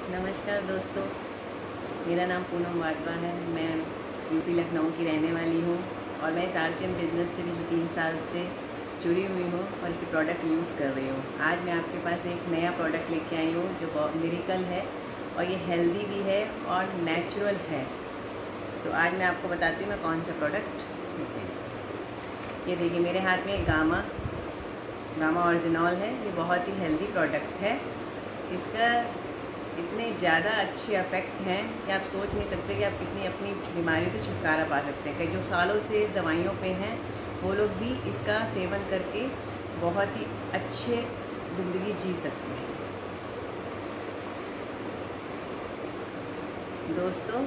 नमस्कार दोस्तों, मेरा नाम पूनम वाधवा है। मैं यूपी लखनऊ की रहने वाली हूँ और मैं इस आरसीएम बिजनेस से पिछले 3 साल से जुड़ी हुई हूँ और इसके प्रोडक्ट यूज़ कर रही हूँ। आज मैं आपके पास एक नया प्रोडक्ट लेके आई हूँ जो बहुत मिरेकल है और ये हेल्दी भी है और नेचुरल है। तो आज मैं आपको बताती हूँ मैं कौन सा प्रोडक्ट लेते हैं। ये देखिए मेरे हाथ में एक गामा ओरिजिनल है। ये बहुत ही हेल्दी प्रोडक्ट है। इसका इतने ज़्यादा अच्छे इफ़ेक्ट हैं कि आप सोच नहीं सकते कि आप कितनी अपनी बीमारियों से छुटकारा पा सकते हैं। कई जो सालों से दवाइयों पे हैं वो लोग भी इसका सेवन करके बहुत ही अच्छे ज़िंदगी जी सकते हैं। दोस्तों,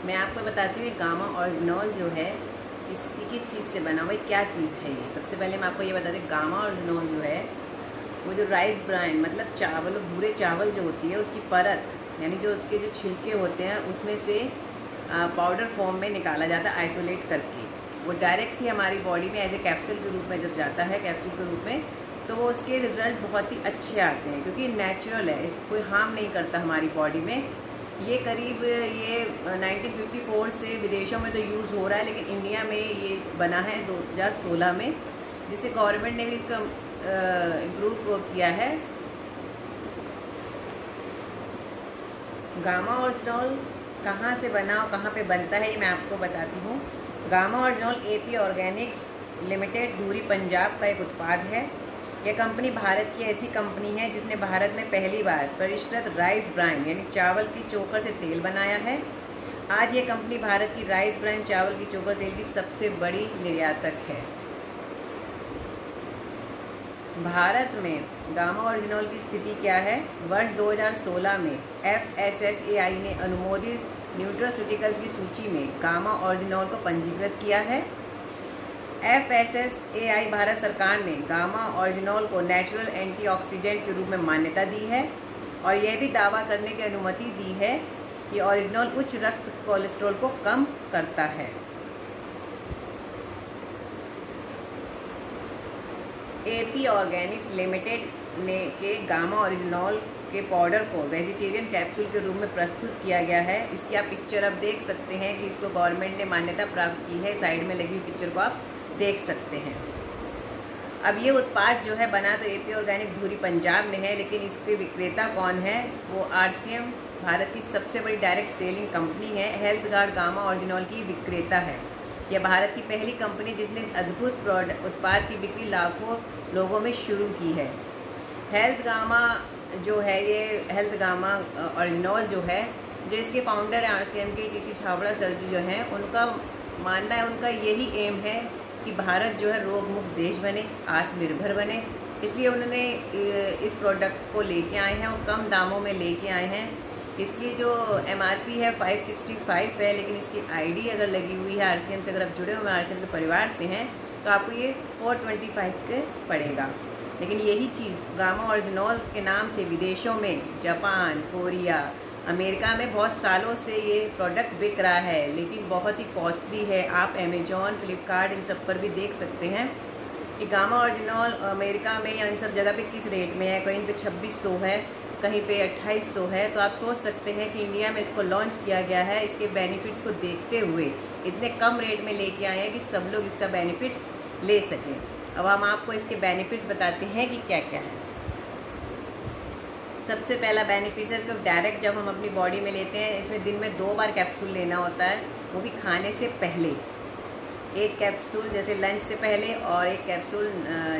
मैं आपको बताती हूँ ये गामा ओरिजिनल जो है इसकी किस चीज़ से बना हुआ है, क्या चीज़ है ये। सबसे पहले मैं आपको ये बता दें, गामा ओरिजिनल जो है वो जो राइस ब्राइन मतलब चावल, भूरे चावल जो होती है उसकी परत, यानी जो उसके जो छिलके होते हैं उसमें से पाउडर फॉर्म में निकाला जाता है आइसोलेट करके। वो डायरेक्ट ही हमारी बॉडी में एज ए कैप्सूल के रूप में जब जाता है, कैप्सूल के रूप में, तो वो उसके रिज़ल्ट बहुत ही अच्छे आते हैं क्योंकि नेचुरल है, इसको कोई हार्म नहीं करता हमारी बॉडी में। ये करीब 1954 से विदेशों में तो यूज़ हो रहा है, लेकिन इंडिया में ये बना है 2016 में, जिससे गवर्नमेंट ने भी इसका इम्प्रूव किया है। गामा ओरिजिनल कहाँ से बना और कहाँ पे बनता है ये मैं आपको बताती हूँ। Gama original AP organics limited Dhuri Punjab का एक उत्पाद है। यह कंपनी भारत की ऐसी कंपनी है जिसने भारत में पहली बार परिष्कृत राइस ब्राइन यानी चावल की चोकर से तेल बनाया है। आज ये कंपनी भारत की राइस ब्राइन चावल की चोकर तेल की सबसे बड़ी निर्यातक है। भारत में गामा ओरिजिनल की स्थिति क्या है? वर्ष 2016 में FSSAI ने अनुमोदित न्यूट्रास्यूटिकल्स की सूची में गामा ओरिजिनल को पंजीकृत किया है। FSSAI भारत सरकार ने गामा ओरिजिनल को नेचुरल एंटीऑक्सीडेंट के रूप में मान्यता दी है और यह भी दावा करने की अनुमति दी है कि ओरिजिनल उच्च रक्त कोलेस्ट्रॉल को कम करता है। एपी ऑर्गेनिक्स लिमिटेड ने के गामा ओरिजिनल के पाउडर को वेजिटेरियन कैप्सूल के रूप में प्रस्तुत किया गया है। इसकी आप पिक्चर अब देख सकते हैं कि इसको गवर्नमेंट ने मान्यता प्राप्त की है। साइड में लगी हुई पिक्चर को आप देख सकते हैं। अब ये उत्पाद जो है बना तो एपी ऑर्गेनिक धूरी पंजाब में है, लेकिन इसके विक्रेता कौन है? वो आरसीएम भारत की सबसे बड़ी डायरेक्ट सेलिंग कंपनी है। हेल्थ गार्ड गामा ओरिजिनल की विक्रेता है। यह भारत की पहली कंपनी जिसने अद्भुत उत्पाद की बिक्री लाखों लोगों में शुरू की है। हेल्थ गामा जो है, ये हेल्थ गामा ओरिजिनल जो है, जो इसके फाउंडर हैं आरसीएम के टीसी छाबड़ा सर जी जो हैं, उनका मानना है, उनका यही एम है कि भारत जो है रोग मुक्त देश बने, आत्मनिर्भर बने। इसलिए उन्होंने इस प्रोडक्ट को लेके आए हैं और कम दामों में लेके आए हैं। इसकी जो MRP है 565 है, लेकिन इसकी ID अगर लगी हुई है आरसीएम से, अगर आप जुड़े हुए आरसीएम के परिवार से हैं, तो आपको ये 425 के पड़ेगा। लेकिन यही चीज़ गामा ओरिजिनल के नाम से विदेशों में, जापान, कोरिया, अमेरिका में बहुत सालों से ये प्रोडक्ट बिक रहा है, लेकिन बहुत ही कॉस्टली है। आप अमेजॉन, फ्लिपकार्ट इन सब पर भी देख सकते हैं कि गामा ओरिजिनल अमेरिका में या इन सब जगह पे किस रेट में है। कहीं पे 2600 है, कहीं पे 2800 है। तो आप सोच सकते हैं कि इंडिया में इसको लॉन्च किया गया है, इसके बेनिफिट्स को देखते हुए इतने कम रेट में लेके आए हैं कि सब लोग इसका बेनिफिट्स ले सकें। अब हम आपको इसके बेनिफिट्स बताते हैं कि क्या क्या है। सबसे पहला बेनिफिट है, इसको डायरेक्ट जब हम अपनी बॉडी में लेते हैं, इसमें दिन में 2 बार कैप्सूल लेना होता है, वो भी खाने से पहले। एक कैप्सूल जैसे लंच से पहले और एक कैप्सूल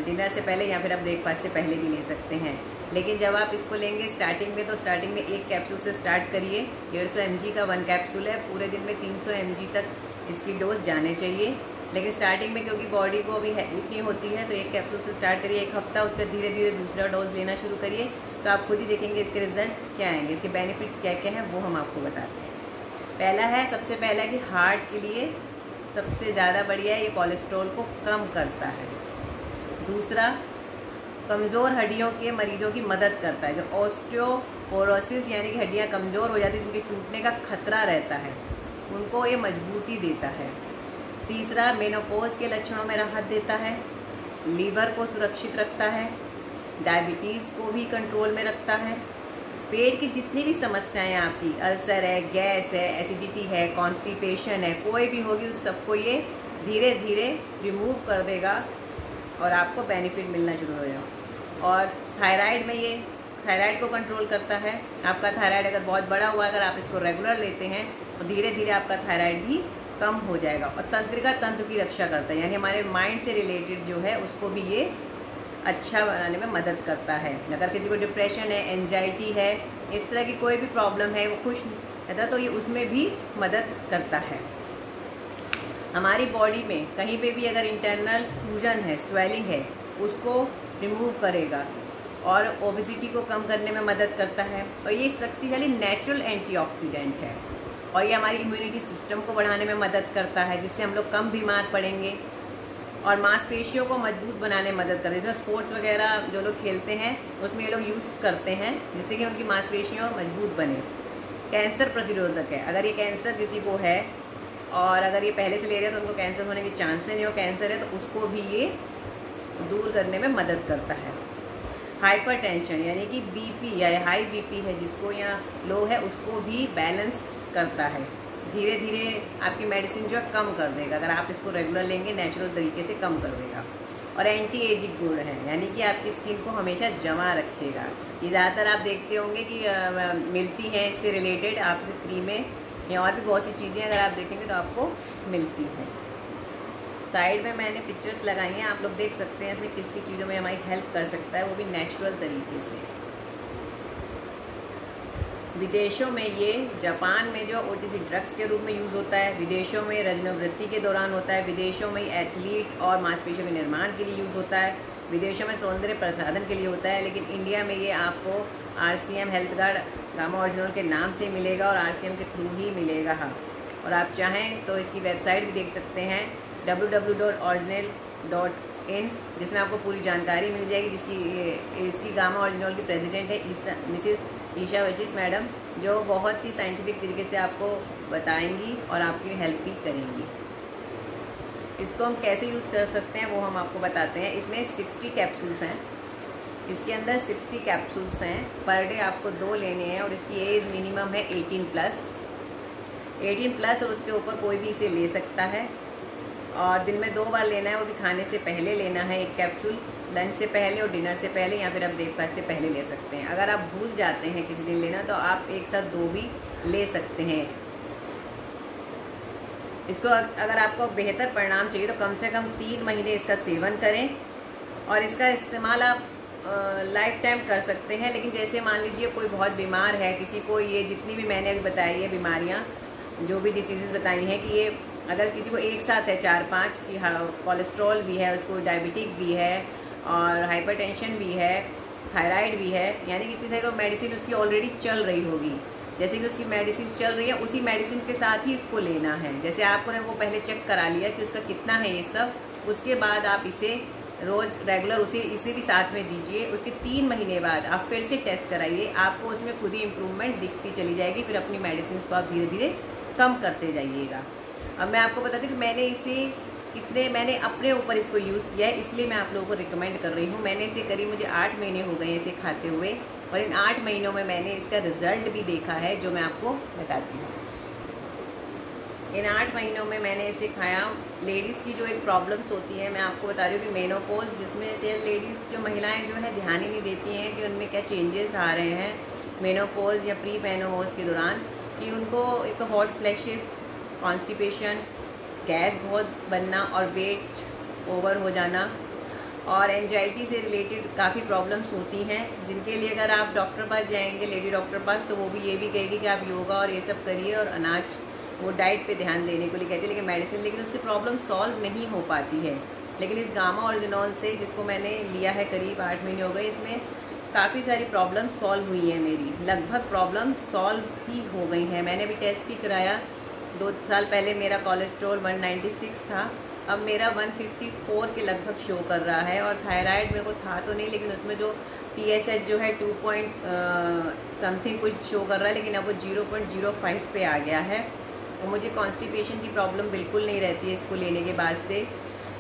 डिनर से पहले, या फिर आप ब्रेकफास्ट से पहले भी ले सकते हैं। लेकिन जब आप इसको लेंगे स्टार्टिंग में, तो स्टार्टिंग में एक कैप्सूल से स्टार्ट करिए। 150 mg का 1 कैप्सूल है। पूरे दिन में 300 mg तक इसकी डोज जाने चाहिए। लेकिन स्टार्टिंग में क्योंकि बॉडी को अभी हैबिट नहीं होती है, तो एक कैप्सूल से स्टार्ट करिए। 1 हफ्ता उसका धीरे धीरे दूसरा डोज लेना शुरू करिए, तो आप खुद ही देखेंगे इसके रिजल्ट क्या आएंगे। इसके बेनिफिट्स क्या क्या हैं वो हम आपको बताते हैं। पहला है, सबसे पहला कि हार्ट के लिए सबसे ज़्यादा बढ़िया है, ये कोलेस्ट्रॉल को कम करता है। दूसरा, कमज़ोर हड्डियों के मरीजों की मदद करता है। जो ऑस्टियोपोरोसिस यानी कि हड्डियाँ कमज़ोर हो जाती है, जिनके टूटने का खतरा रहता है, उनको ये मजबूती देता है। तीसरा, मेनोपॉज के लक्षणों में राहत देता है, लीवर को सुरक्षित रखता है, डायबिटीज़ को भी कंट्रोल में रखता है, पेट की जितनी भी समस्याएं आपकी, अल्सर है, गैस है, एसिडिटी है, कॉन्स्टिपेशन है, कोई भी होगी उस सबको ये धीरे धीरे रिमूव कर देगा और आपको बेनिफिट मिलना शुरू हो जाएगा। और थायराइड में ये थायराइड को कंट्रोल करता है। आपका थायराइड अगर बहुत बड़ा हुआ, अगर आप इसको रेगुलर लेते हैं तो धीरे धीरे आपका थायराइड भी कम हो जाएगा। और तंत्रिका तंत्र की रक्षा करता है, यानी हमारे माइंड से रिलेटेड जो है उसको भी ये अच्छा बनाने में मदद करता है। अगर किसी को डिप्रेशन है, एंजाइटी है, इस तरह की कोई भी प्रॉब्लम है, वो खुश रहता तो ये उसमें भी मदद करता है। हमारी बॉडी में कहीं पे भी अगर इंटरनल सूजन है, स्वेलिंग है, उसको रिमूव करेगा और ओबेसिटी को कम करने में मदद करता है। और ये शक्तिशाली नेचुरल एंटीऑक्सीडेंट है और ये हमारी इम्यूनिटी सिस्टम को बढ़ाने में मदद करता है, जिससे हम लोग कम बीमार पड़ेंगे। और मांसपेशियों को मजबूत बनाने में मदद करते हैं। जैसे स्पोर्ट्स वगैरह जो लोग खेलते हैं उसमें ये लोग यूज़ करते हैं, जिससे कि उनकी मांसपेशियाँ मजबूत बने। कैंसर प्रतिरोधक है। अगर ये कैंसर किसी को है और अगर ये पहले से ले रहे हैं तो उनको कैंसर होने के चांसेस नहीं हो, कैंसर है तो उसको भी ये दूर करने में मदद करता है। हाइपरटेंशन यानी कि बीपी या हाई बीपी है जिसको या लो है, उसको भी बैलेंस करता है। धीरे धीरे आपकी मेडिसिन जो है कम कर देगा, अगर आप इसको रेगुलर लेंगे नेचुरल तरीके से कम कर देगा। और एंटी एजिंग गुण है, यानी कि आपकी स्किन को हमेशा जमा रखेगा। ये ज़्यादातर आप देखते होंगे कि मिलती हैं इससे रिलेटेड आपकी क्रीमें या और भी बहुत सी चीज़ें अगर आप देखेंगे तो आपको मिलती हैं। साइड में मैंने पिक्चर्स लगाई हैं, आप लोग देख सकते हैं इसमें किस किस चीज़ों में हमारी हेल्प कर सकता है, वो भी नेचुरल तरीके से। विदेशों में ये जापान में जो ओटीसी ड्रग्स के रूप में यूज़ होता है, विदेशों में रजनोवृत्ति के दौरान होता है, विदेशों में एथलीट और मांसपेशियों के निर्माण के लिए यूज़ होता है, विदेशों में सौंदर्य प्रसाधन के लिए होता है। लेकिन इंडिया में ये आपको RCM health guard gamma original के नाम से मिलेगा और RCM के थ्रू ही मिलेगा। हाँ, और आप चाहें तो इसकी वेबसाइट भी देख सकते हैं www.original.in, जिसमें आपको पूरी जानकारी मिल जाएगी। इसकी गामा ओरिजिनल की प्रेसिडेंट है मिसेस ईशा वशिष्ठ मैडम, जो बहुत ही साइंटिफिक तरीके से आपको बताएंगी और आपकी हेल्प भी करेंगी। इसको हम कैसे यूज़ कर सकते हैं वो हम आपको बताते हैं। इसमें 60 कैप्सूल्स हैं, इसके अंदर 60 कैप्सूल्स हैं। पर डे आपको 2 लेने हैं और इसकी एज मिनिमम है 18 प्लस और उससे ऊपर कोई भी इसे ले सकता है। और दिन में 2 बार लेना है, वो भी खाने से पहले लेना है। एक कैप्सूल लंच से पहले और डिनर से पहले, या फिर आप ब्रेकफास्ट से पहले ले सकते हैं। अगर आप भूल जाते हैं किसी दिन लेना तो आप एक साथ 2 भी ले सकते हैं। इसको अगर आपको बेहतर परिणाम चाहिए तो कम से कम 3 महीने इसका सेवन करें और इसका इस्तेमाल आप लाइफ टाइम कर सकते हैं। लेकिन जैसे मान लीजिए कोई बहुत बीमार है, किसी को ये जितनी भी मैंने अभी बताई है बीमारियाँ, जो भी डिसीज़ेस बताई हैं, कि ये अगर किसी को एक साथ है 4-5 की, कोलेस्ट्रॉल भी है, उसको डायबिटिक भी है और हाइपरटेंशन भी है, थायराइड भी है, यानी कि किसी को मेडिसिन उसकी ऑलरेडी चल रही होगी। जैसे कि उसकी मेडिसिन चल रही है उसी मेडिसिन के साथ ही इसको लेना है। जैसे आपने वो पहले चेक करा लिया कि उसका कितना है ये सब, उसके बाद आप इसे रोज़ रेगुलर इसे भी साथ में दीजिए। उसके 3 महीने बाद आप फिर से टेस्ट कराइए, आपको उसमें खुद ही इम्प्रूवमेंट दिखती चली जाएगी। फिर अपनी मेडिसिन को आप धीरे धीरे कम करते जाइएगा। अब मैं आपको बताती हूँ कि मैंने अपने ऊपर इसको यूज़ किया है, इसलिए मैं आप लोगों को रिकमेंड कर रही हूँ। मैंने इसे करीब मुझे 8 महीने हो गए इसे खाते हुए और इन 8 महीनों में मैंने इसका रिज़ल्ट भी देखा है, जो मैं आपको बताती हूँ। इन 8 महीनों में मैंने इसे खाया। लेडीज़ की जो एक प्रॉब्लम्स होती है, मैं आपको बता रही हूँ कि मेनोपॉज, जिसमें से लेडीज़ जो महिलाएँ जो है ध्यान ही नहीं देती हैं कि उनमें क्या चेंजेस आ रहे हैं मेनोपॉज या प्री मेनोपॉज के दौरान, कि उनको एक तो हॉट फ्लैशेस, कॉन्स्टिपेशन, गैस बहुत बनना और वेट ओवर हो जाना और एंजाइटी से रिलेटेड काफ़ी प्रॉब्लम्स होती हैं, जिनके लिए अगर आप डॉक्टर पास जाएंगे, लेडी डॉक्टर पास, तो वो भी ये भी कहेगी कि आप योगा और ये सब करिए और अनाज, वो डाइट पे ध्यान देने को लिए कहती है। लेकिन मेडिसिन, लेकिन उससे प्रॉब्लम सॉल्व नहीं हो पाती है। लेकिन इस गामा ओरिजिनल से, जिसको मैंने लिया है करीब 8 महीने हो गए, इसमें काफ़ी सारी प्रॉब्लम सॉल्व हुई हैं मेरी, लगभग प्रॉब्लम सॉल्व ही हो गई हैं। मैंने भी टेस्ट भी कराया 2 साल पहले, मेरा कोलेस्ट्रॉल 196 था, अब मेरा 154 के लगभग शो कर रहा है। और थायराइड मेरे को था तो नहीं, लेकिन उसमें जो TSH जो है 2 समथिंग कुछ शो कर रहा है, लेकिन अब वो 0.05 पे आ गया है। और मुझे कॉन्स्टिपेशन की प्रॉब्लम बिल्कुल नहीं रहती है इसको लेने के बाद से,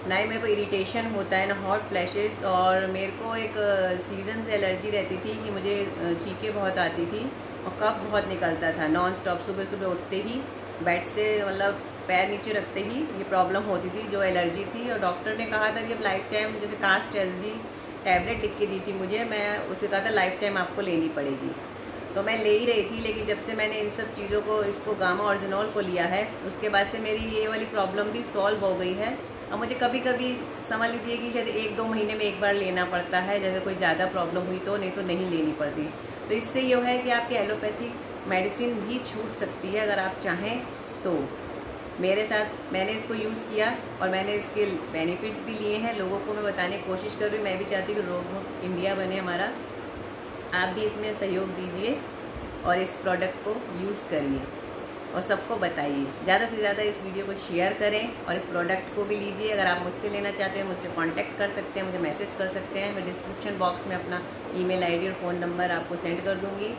ना ही मेरे को इरिटेशन होता है, ना हॉट फ्लैशेस। और मेरे को एक सीज़न से एलर्जी रहती थी कि मुझे छींकें बहुत आती थी और कफ बहुत निकलता था नॉन स्टॉप। सुबह सुबह उठते ही बेड से मतलब पैर नीचे रखते ही ये प्रॉब्लम होती थी, जो एलर्जी थी। और डॉक्टर ने कहा था कि अब लाइफ टाइम, जैसे कास्ट एलर्जी टैबलेट लिख के दी थी मुझे, मैं उससे कहा था लाइफ टाइम आपको लेनी पड़ेगी। तो मैं ले ही रही थी, लेकिन जब से मैंने इन सब चीज़ों को, इसको गामा ओरिजिनॉल को लिया है, उसके बाद से मेरी ये वाली प्रॉब्लम भी सॉल्व हो गई है। और मुझे कभी कभी समझ लीजिए कि शायद 1-2 महीने में एक बार लेना पड़ता है, जैसे कोई ज़्यादा प्रॉब्लम हुई तो, नहीं तो नहीं लेनी पड़ती। तो इससे ये है कि आपकी एलोपैथिक मेडिसिन भी छूट सकती है अगर आप चाहें तो। मेरे साथ मैंने इसको यूज़ किया और मैंने इसके बेनिफिट्स भी लिए हैं, लोगों को मैं बताने की कोशिश कर रही हूँ। मैं भी चाहती हूँ कि रोग मुक्त इंडिया बने हमारा। आप भी इसमें सहयोग दीजिए और इस प्रोडक्ट को यूज़ करिए और सबको बताइए। ज़्यादा से ज़्यादा इस वीडियो को शेयर करें और इस प्रोडक्ट को भी लीजिए। अगर आप मुझसे लेना चाहते हैं मुझसे कांटेक्ट कर सकते हैं, मुझे मैसेज कर सकते हैं। मैं डिस्क्रिप्शन बॉक्स में अपना ईमेल आईडी और फ़ोन नंबर आपको सेंड कर दूँगी।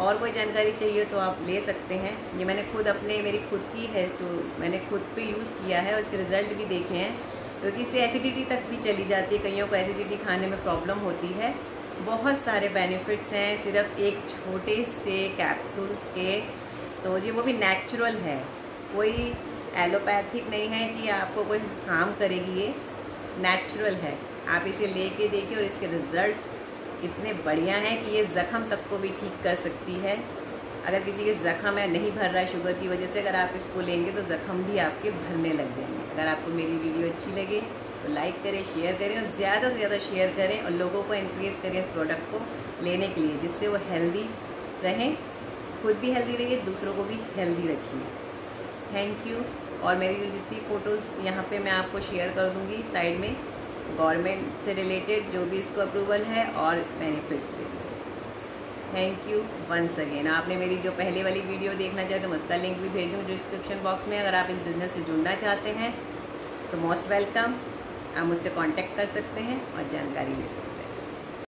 और कोई जानकारी चाहिए तो आप ले सकते हैं। ये मैंने खुद अपने, मेरी खुद की है, तो मैंने खुद पे यूज़ किया है और इसके रिज़ल्ट भी देखे हैं। क्योंकि इससे एसिडिटी तक भी चली जाती है, कईयों को एसिडिटी खाने में प्रॉब्लम होती है। बहुत सारे बेनिफिट्स हैं सिर्फ एक छोटे से कैप्सूल्स के। समझिए वो भी नेचुरल है, कोई एलोपैथिक नहीं है कि आपको कोई हार्म करेगी। ये नेचुरल है, आप इसे लेके देखिए और इसके रिज़ल्ट इतने बढ़िया हैं कि ये ज़ख़म तक को भी ठीक कर सकती है। अगर किसी के ज़ख़म है, नहीं भर रहा है शुगर की वजह से, अगर आप इसको लेंगे तो ज़ख़म भी आपके भरने लग जाएंगे। अगर आपको मेरी वीडियो अच्छी लगे तो लाइक करें, शेयर करें और ज़्यादा से ज़्यादा शेयर करें और लोगों को इनक्रेज करें इस प्रोडक्ट को लेने के लिए, जिससे वो हेल्दी रहें, खुद भी हेल्दी रहिए, दूसरों को भी हेल्दी रखिए। Thank you. और मेरी जो जितनी फ़ोटोज़ यहाँ पे मैं आपको शेयर कर दूँगी साइड में, गवर्नमेंट से रिलेटेड जो भी इसको अप्रूवल है और बेनिफिट से। Thank you once again. आपने मेरी जो पहले वाली वीडियो देखना चाहते हैं उसका लिंक भी भेज दूँ डिस्क्रिप्शन बॉक्स में। अगर आप इस बिज़नेस से जुड़ना चाहते हैं तो मोस्ट वेलकम, आप मुझसे कांटेक्ट कर सकते हैं और जानकारी ले सकते हैं।